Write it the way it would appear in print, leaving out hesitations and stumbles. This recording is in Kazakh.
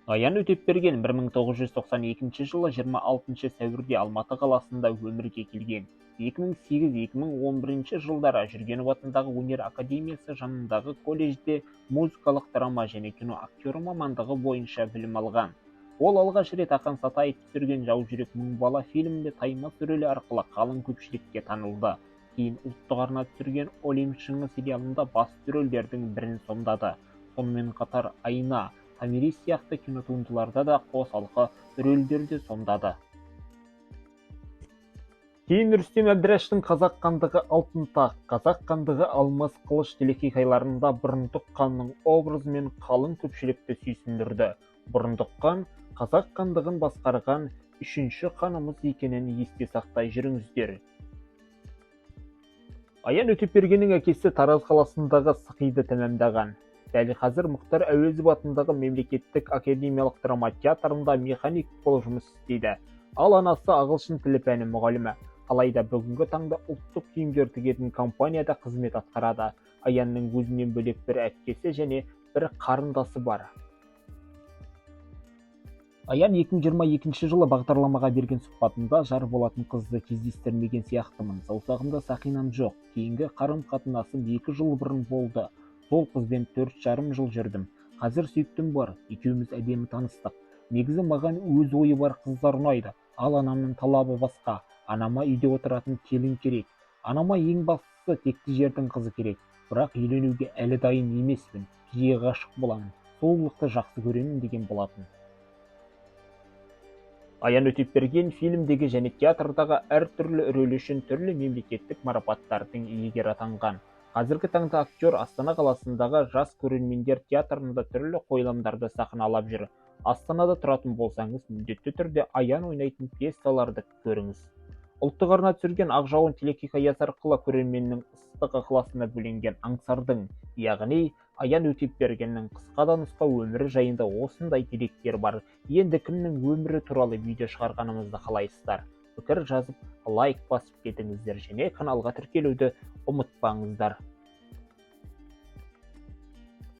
Аян Өтепберген 1992 жылы 26 сәуірде Алматы қаласында өмірге келген. 2008-2011 жылдары Жүргенов атындағы өнер академиясы жанындағы колледжде музыкалық драма және кино актері мамандығы бойынша білім алған. Ол алғаш рет Ақан Сатаев түсірген «Жау жүрек мың бала» фильмінде Таймас рөлі арқылы қалың көпшілікке танылды. Кейін ұлттық арна түсірген «Олим шыңы» сериалында басты рөлдердің бірін сомдады. Сонымен қатар «Айна», «Томирис» сияқты кинотуындыларда да қосалқы рөлдерді сомдады. Кейін Рүстем Әбдіраштың «Қазақ хандығы алтын тақ», «Қазақ хандығы алмас қылыш» телехикаяларында Бұрындық ханның образымен қалың көпшілікті сүйсіндірді. Бұрындық хан қазақ хандығын басқарған үшінші ханымыз екенін есте сақтай жүріңіздер. Аян Өтепбергеннің әкесі Тараз қаласындағы Сықиды тәмамдаған. Дәл қазір Мұхтар Әуезов атындағы мемлекеттік академиялық драма театрында механик болып жұмыс істейді. Ал анасы ағылшын тілі пәні мұғалімі. Алайда бүгінгі таңда ұлттық киімдер тігетін компанияда қызмет атқарады. Аянның өзінен бөлек бір әпкесі және бір қарындасы бар. Аян 2022 жылы бағдарламаға берген сұхбатында жар болатын қызды кездестірмеген сияқтымын. Саусағымда сақинам жоқ. Кейінгі қарым-қатынасым 2 жыл бұрын болды. Сол қызбен 4,5 жыл жүрдім. Қазір сүйіктім бар. Екеуміз әдемі таныстық. Негізі маған өз ойы бар қыздар ұнайды. Ал анамның талабы басқа. Анама үйде отыратын келін керек. Анама ең бастысы текті жердің қызы керек. Бірақ үйленуге әлі дайын емеспін. Жиі ғашық боламын. Сұлулықты жақсы көремін деген болатын. Аян Өтепберген фильмдегі және театрдағы әртүрлі рөлі үшін түрлі мемлекеттік марапаттардың иегері атанған. Қазіргі таңда актер Астана қаласындағы жас көрермендер театрында түрлі қойылымдарды сахналап жүр. Астанада тұратын болсаңыз, міндетті түрде Аян ойнайтын пьесаларды көріңіз. Ұлттық арна түсірген «Ақ жауын» телехикаясы арқылы көрерменнің ыстық ықыласына бөленген аңсардың, яғни Аян Өтепбергеннің қысқа да нұсқа өмірі жайында осындай деректер бар. Енді кімнің өмірі туралы видео шығарғанымызды қалайсыздар? Пікір жазып, лайк басып кетіңіздер және каналға тіркелуді ұмытпаңыздар.